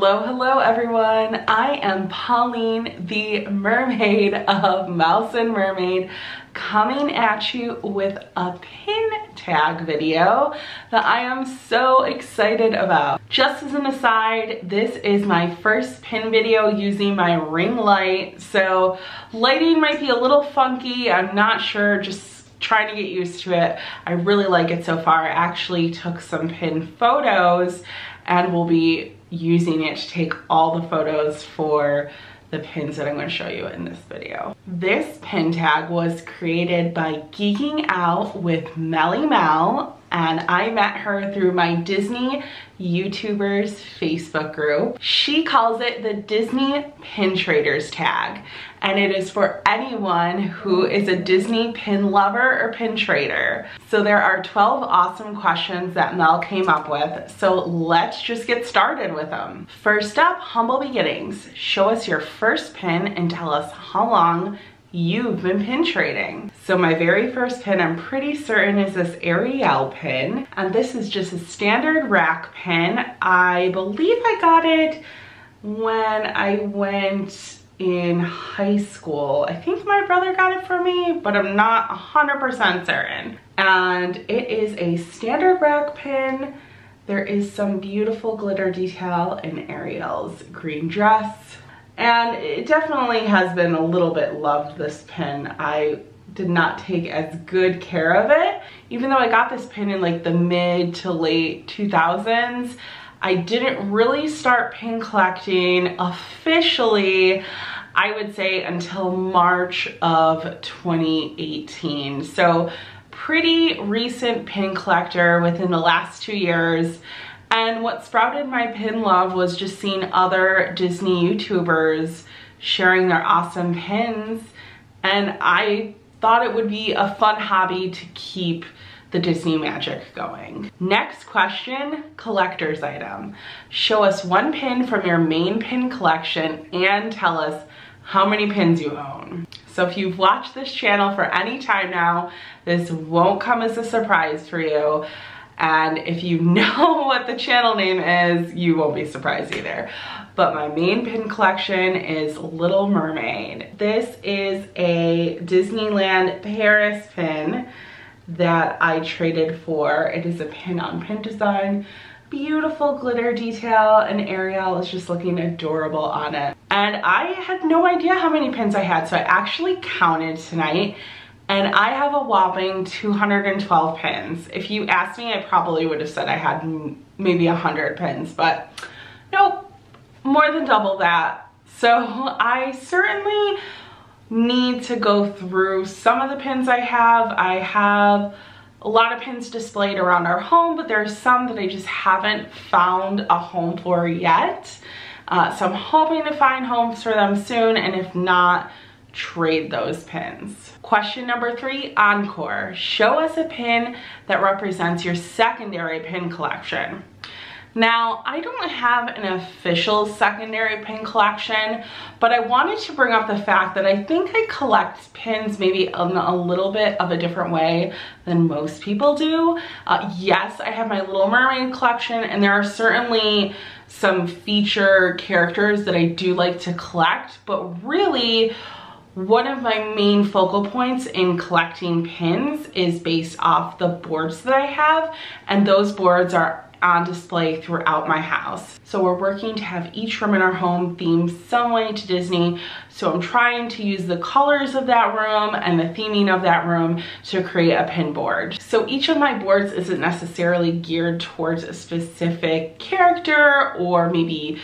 Hello everyone. I am Pauline, the mermaid of Mouse and Mermaid, coming at you with a pin tag video that I am so excited about. Just as an aside, this is my first pin video using my ring light, so lighting might be a little funky. I'm not sure, just trying to get used to it. I really like it so far. I actually took some pin photos and will be using it to take all the photos for the pins that I'm going to show you in this video. This pin tag was created by Geeking Out with Melly Mel, and I met her through my Disney YouTubers Facebook group. She calls it the Disney Pin Traders tag, and it is for anyone who is a Disney pin lover or pin trader. So there are 12 awesome questions that Mel came up with, so let's just get started with them. First up, humble beginnings. Show us your first pin and tell us how long you've been pin trading. So my very first pin, I'm pretty certain, is this Ariel pin, and this is just a standard rack pin. I believe I got it when I went in high school. I think my brother got it for me, but I'm not 100% certain. And it is a standard rack pin. There is some beautiful glitter detail in Ariel's green dress, and it definitely has been a little bit loved, this pin. I did not take as good care of it. Even though I got this pin in like the mid to late 2000s, I didn't really start pin collecting officially, I would say, until March of 2018. So pretty recent pin collector within the last 2 years. And what sprouted my pin love was just seeing other Disney YouTubers sharing their awesome pins. And I thought it would be a fun hobby to keep the Disney magic going. Next question, collector's item. Show us one pin from your main pin collection and tell us how many pins you own. So if you've watched this channel for any time now, this won't come as a surprise for you. And if you know what the channel name is, you won't be surprised either. But my main pin collection is Little Mermaid. This is a Disneyland Paris pin that I traded for. It is a pin on pin design, beautiful glitter detail, and Ariel is just looking adorable on it. And I had no idea how many pins I had, so I actually counted tonight, and I have a whopping 212 pins. If you asked me, I probably would have said I had maybe 100 pins, but nope, more than double that. So I certainly need to go through some of the pins I have. I have a lot of pins displayed around our home, but there's some that I just haven't found a home for yet. So I'm hoping to find homes for them soon, and if not, trade those pins. Question number 3, encore. Show us a pin that represents your secondary pin collection. Now, I don't have an official secondary pin collection, but I wanted to bring up the fact that I think I collect pins maybe in a little bit of a different way than most people do. Yes, I have my Little Mermaid collection, and there are certainly some feature characters that I do like to collect, but really, one of my main focal points in collecting pins is based off the boards that I have, and those boards are on display throughout my house. So we're working to have each room in our home themed some way to Disney, so I'm trying to use the colors of that room and the theming of that room to create a pin board. So each of my boards isn't necessarily geared towards a specific character or maybe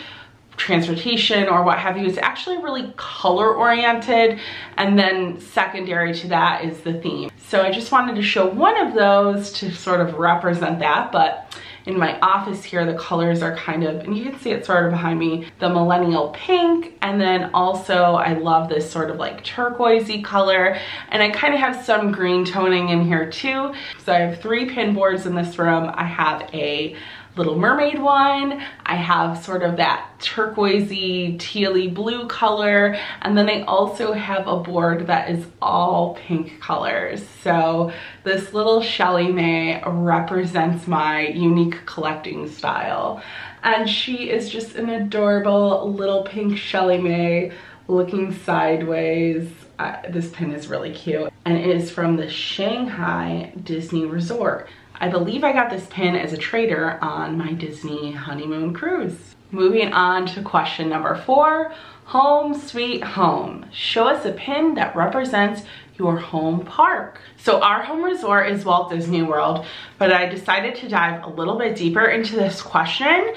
transportation or what have you. It's actually really color oriented, and then secondary to that is the theme. So I just wanted to show one of those to sort of represent that, but in my office here, the colors are kind of, and you can see it sort of behind me, the millennial pink, and then also I love this sort of like turquoisey color, and I kind of have some green toning in here too. So I have 3 pin boards in this room. I have a Little Mermaid one. I have sort of that turquoisey, tealy blue color. And then I also have a board that is all pink colors. So this little Shelly May represents my unique collecting style. And she is just an adorable little pink Shelly May looking sideways. This pin is really cute, and it is from the Shanghai Disney Resort. I believe I got this pin as a trader on my Disney honeymoon cruise. Moving on to question number 4, home sweet home. Show us a pin that represents your home park. So our home resort is Walt Disney World, but I decided to dive a little bit deeper into this question,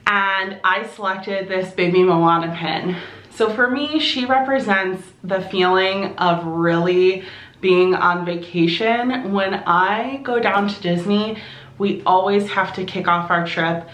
and I selected this Baby Moana pin. So for me, she represents the feeling of really being on vacation. When I go down to Disney, we always have to kick off our trip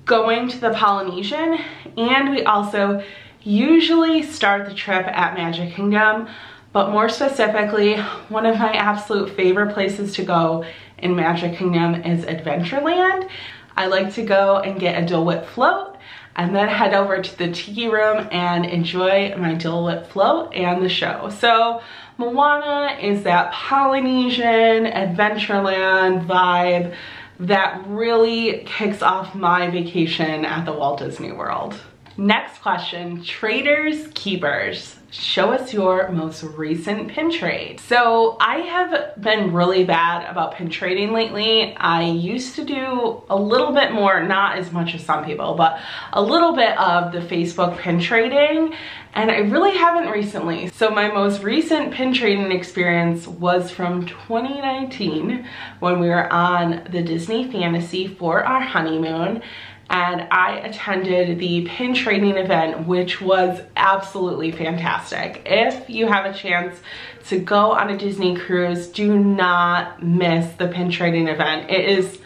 going to the Polynesian, and we also usually start the trip at Magic Kingdom, but more specifically, one of my absolute favorite places to go in Magic Kingdom is Adventureland. I like to go and get a Dole Whip float and then head over to the Tiki Room and enjoy my Dole Whip float and the show. So Moana is that Polynesian Adventureland vibe that really kicks off my vacation at the Walt Disney World. Next question, traders, keepers. Show us your most recent pin trade. So I have been really bad about pin trading lately. I used to do a little bit more, not as much as some people, but a little bit of the Facebook pin trading, and I really haven't recently. So my most recent pin trading experience was from 2019 when we were on the Disney Fantasy for our honeymoon, and I attended the pin trading event, which was absolutely fantastic. If you have a chance to go on a Disney cruise, do not miss the pin trading event. It is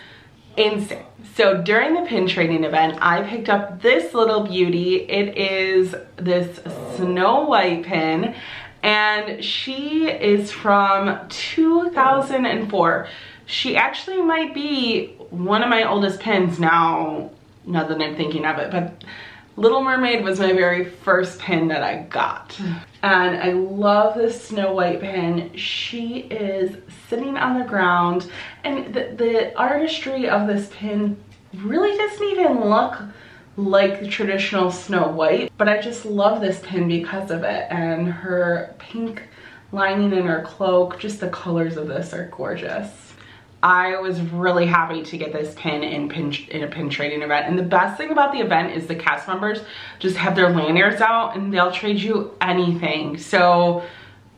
insane. So during the pin trading event, I picked up this little beauty. It is this Snow White pin, and she is from 2004. She actually might be one of my oldest pins now that I'm thinking of it, but Little Mermaid was my very first pin that I got. And I love this Snow White pin. She is sitting on the ground, and the artistry of this pin really doesn't even look like the traditional Snow White, but I just love this pin because of it, and her pink lining in her cloak. Just the colors of this are gorgeous. I was really happy to get this pin in a pin trading event, and the best thing about the event is the cast members just have their lanyards out and they'll trade you anything. So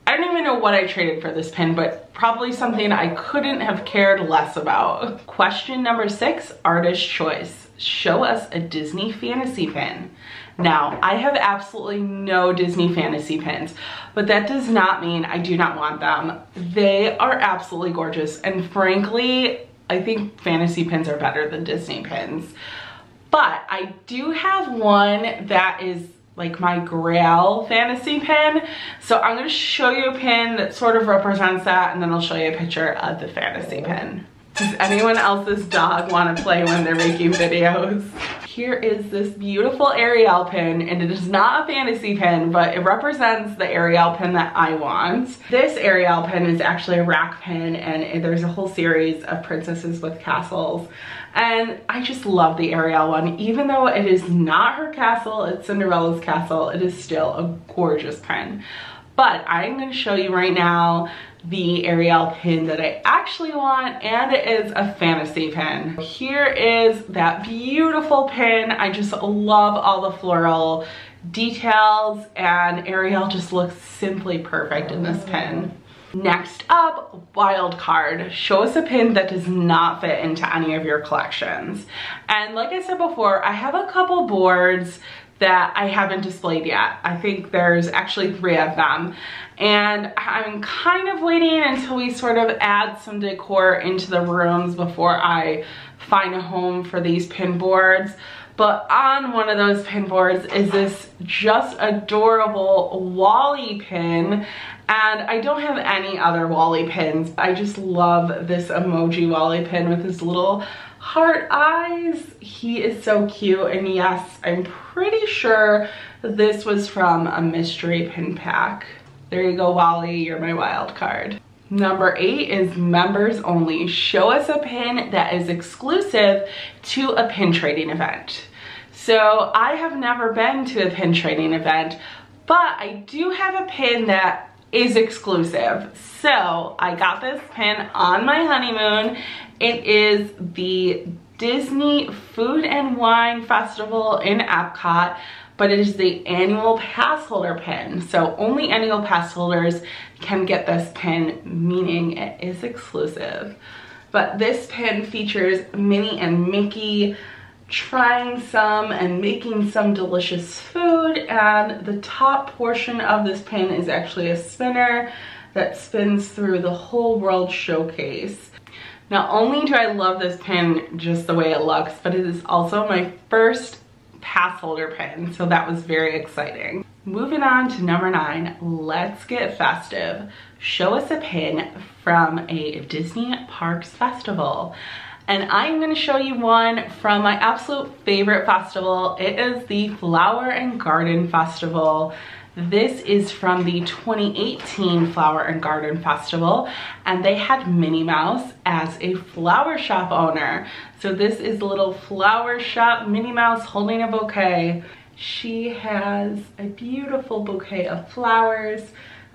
I don't even know what I traded for this pin, but probably something I couldn't have cared less about. Question number 6, artist choice. Show us a Disney fantasy pin. Now, I have absolutely no Disney fantasy pins, but that does not mean I do not want them. They are absolutely gorgeous, and frankly, I think fantasy pins are better than Disney pins. But I do have one that is like my grail fantasy pin. So I'm gonna show you a pin that sort of represents that, and then I'll show you a picture of the fantasy pin. Does anyone else's dog want to play when they're making videos? Here is this beautiful Ariel pin, and it is not a fantasy pin, but it represents the Ariel pin that I want. This Ariel pin is actually a rack pin, and there's a whole series of princesses with castles. And I just love the Ariel one. Even though it is not her castle, it's Cinderella's castle, it is still a gorgeous pin. But I'm going to show you right now the Ariel pin that I actually want, and it is a fantasy pin. Here is that beautiful pin. I just love all the floral details, and Ariel just looks simply perfect in this pin. Next up, wild card. Show us a pin that does not fit into any of your collections. And like I said before, I have a couple boards that I haven't displayed yet. I think there's actually 3 of them. And I'm kind of waiting until we sort of add some decor into the rooms before I find a home for these pin boards. But on one of those pin boards is this just adorable Wall-E pin. And I don't have any other Wally pins. I just love this emoji Wally pin with his little heart eyes. He is so cute. And yes, I'm pretty sure this was from a mystery pin pack. There you go, Wally, you're my wild card. Number 8 is members only. Show us a pin that is exclusive to a pin trading event. So I have never been to a pin trading event, but I do have a pin that is exclusive. So I got this pin on my honeymoon. It is the Disney Food and Wine Festival in Epcot, but it is the annual pass holder pin. So only annual pass holders can get this pin, meaning it is exclusive. But this pin features Minnie and Mickey trying some and making some delicious food, and the top portion of this pin is actually a spinner that spins through the whole world showcase. Not only do I love this pin just the way it looks, but it is also my first pass holder pin, so that was very exciting. Moving on to number 9, let's get festive. Show us a pin from a Disney Parks festival. And I'm gonna show you one from my absolute favorite festival. It is the Flower and Garden Festival. This is from the 2018 Flower and Garden Festival, and they had Minnie Mouse as a flower shop owner. So this is a little flower shop Minnie Mouse holding a bouquet. She has a beautiful bouquet of flowers.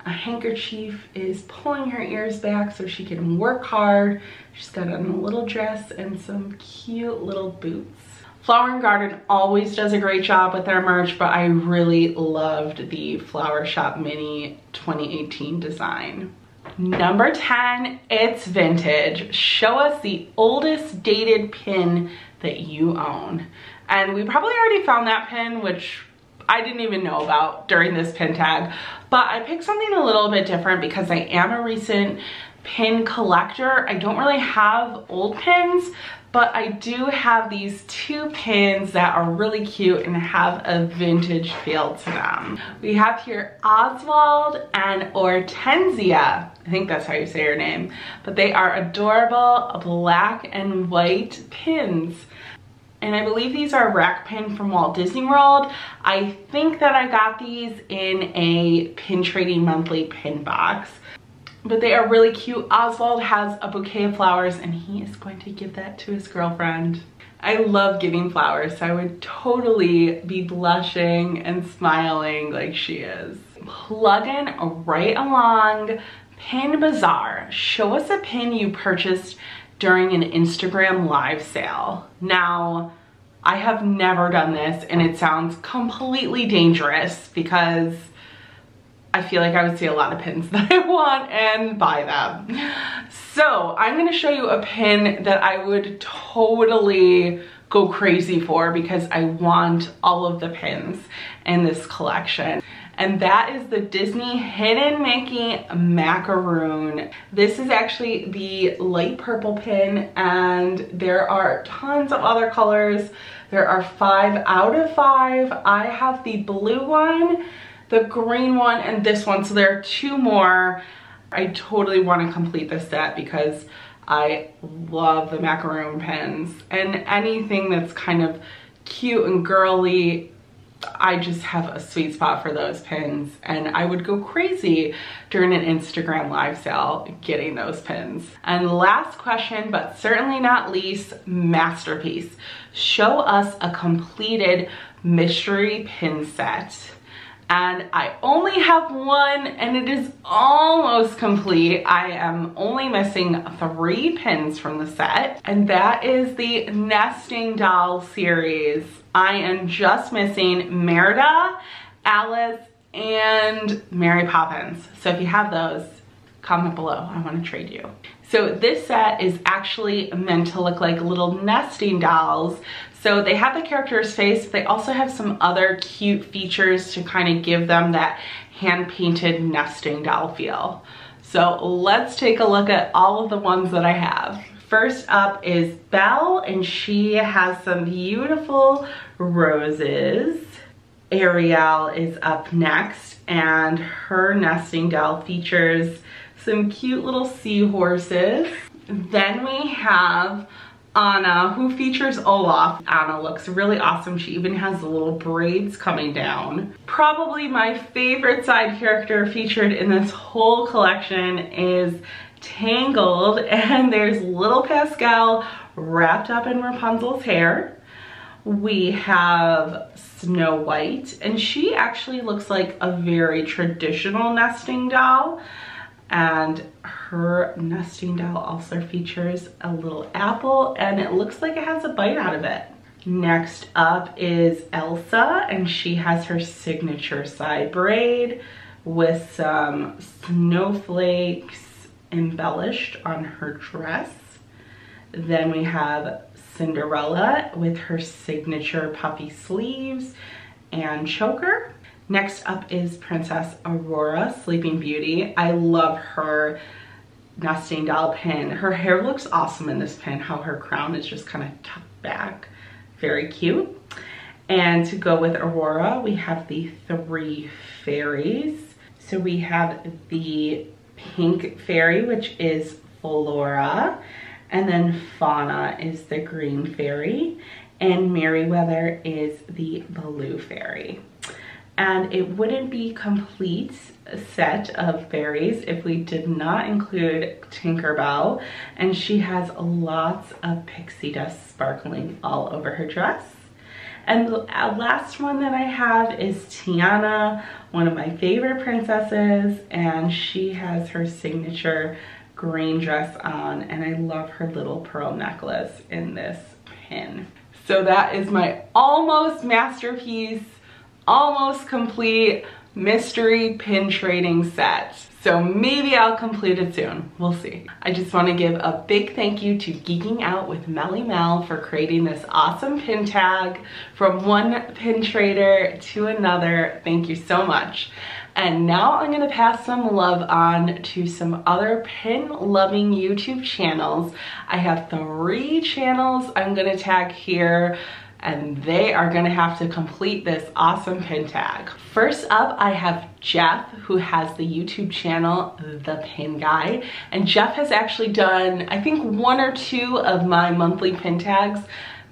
A handkerchief is pulling her ears back so she can work hard. She's got on a little dress and some cute little boots. Flower and Garden always does a great job with their merch, but I really loved the Flower Shop Minnie 2018 design. Number 10, it's vintage. Show us the oldest dated pin that you own. And we probably already found that pin, which I didn't even know about during this pin tag, but I picked something a little bit different because I am a recent pin collector. I don't really have old pins, but I do have these 2 pins that are really cute and have a vintage feel to them. We have here Oswald and Hortensia. I think that's how you say her name, but they are adorable black and white pins. And I believe these are rack pin from Walt Disney World. I think that I got these in a Pin Trading Monthly pin box. But they are really cute. Oswald has a bouquet of flowers and he is going to give that to his girlfriend. I love giving flowers, so I would totally be blushing and smiling like she is. Plugging right along, Pin Bazaar. Show us a pin you purchased during an Instagram live sale. Now, I have never done this and it sounds completely dangerous because I feel like I would see a lot of pins that I want and buy them. So I'm gonna show you a pin that I would totally go crazy for because I want all of the pins in this collection. And that is the Disney Hidden Mickey Macaroon. This is actually the light purple pin and there are tons of other colors. There are 5 out of 5. I have the blue one, the green one, and this one. So there are 2 more. I totally want to complete this set because I love the macaroon pins and anything that's kind of cute and girly. I just have a sweet spot for those pins and I would go crazy during an Instagram live sale getting those pins. And last question, but certainly not least, masterpiece. Show us a completed mystery pin set. And I only have one and it is almost complete. I am only missing 3 pins from the set, and that is the Nesting Doll series. I am just missing Merida, Alice, and Mary Poppins. So if you have those, comment below. I want to trade you. So this set is actually meant to look like little nesting dolls. So they have the character's face, but they also have some other cute features to kind of give them that hand-painted nesting doll feel. So let's take a look at all of the ones that I have. First up is Belle, and she has some beautiful roses. Ariel is up next, and her nesting doll features some cute little seahorses. Then we have Anna, who features Olaf. Anna looks really awesome. She even has the little braids coming down. Probably my favorite side character featured in this whole collection is Tangled, and there's little Pascal wrapped up in Rapunzel's hair. We have Snow White, and she actually looks like a very traditional nesting doll. And her nesting doll also features a little apple, and it looks like it has a bite out of it. Next up is Elsa, and she has her signature side braid with some snowflakes embellished on her dress. Then we have Cinderella with her signature puffy sleeves and choker. Next up is Princess Aurora, Sleeping Beauty. I love her nesting doll pin. Her hair looks awesome in this pin, how her crown is just kind of tucked back. Very cute. And to go with Aurora, we have the 3 fairies. So we have the pink fairy, which is Flora. And then Fauna is the green fairy. And Merryweather is the blue fairy. And it wouldn't be complete set of fairies if we did not include Tinkerbell, and she has lots of pixie dust sparkling all over her dress. And the last one that I have is Tiana, one of my favorite princesses, and she has her signature green dress on, and I love her little pearl necklace in this pin. So that is my almost masterpiece, almost complete mystery pin trading set. So maybe I'll complete it soon. We'll see. I just want to give a big thank you to Geeking Out with Melly Mel for creating this awesome pin tag from one pin trader to another. Thank you so much. And now I'm going to pass some love on to some other pin loving YouTube channels. I have 3 channels I'm going to tag here, and they are gonna have to complete this awesome pin tag. First up, I have Jeff, who has the YouTube channel, The Pin Guy. And Jeff has actually done, I think, 1 or 2 of my monthly pin tags.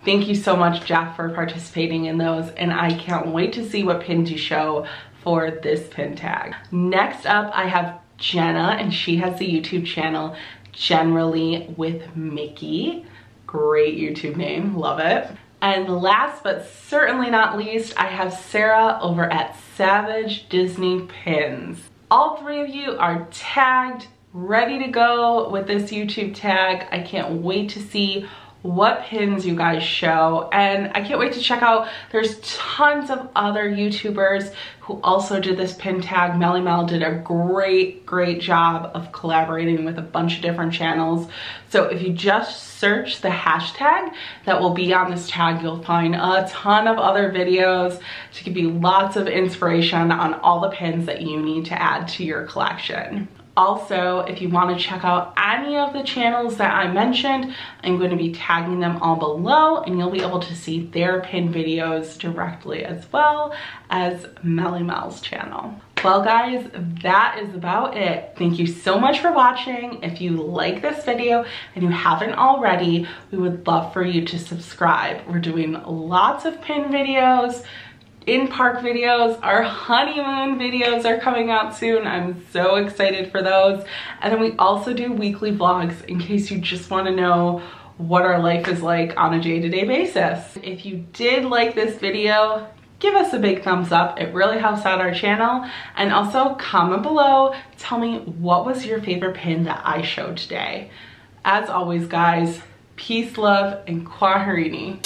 Thank you so much, Jeff, for participating in those. And I can't wait to see what pins you show for this pin tag. Next up, I have Jenna, and she has the YouTube channel, Generally with Mickey. Great YouTube name, love it. And last but certainly not least, I have Sarah over at Savage Disney Pins. All 3 of you are tagged, ready to go with this YouTube tag. I can't wait to see what pins you guys show, and I can't wait to check out, there's tons of other YouTubers who also did this pin tag. Melly Mel did a great job of collaborating with a bunch of different channels. So if you just search the hashtag that will be on this tag, you'll find a ton of other videos to give you lots of inspiration on all the pins that you need to add to your collection. Also, if you want to check out any of the channels that I mentioned, I'm going to be tagging them all below, and you'll be able to see their pin videos directly, as well as Melly Mel's channel. Well guys, that is about it. Thank you so much for watching. If you like this video and you haven't already, we would love for you to subscribe. We're doing lots of pin videos, in-park videos. Our honeymoon videos are coming out soon. I'm so excited for those. And then we also do weekly vlogs in case you just want to know what our life is like on a day-to-day basis. If you did like this video, give us a big thumbs up. It really helps out our channel. And also comment below, tell me what was your favorite pin that I showed today. As always guys, peace, love, and Kwaherini.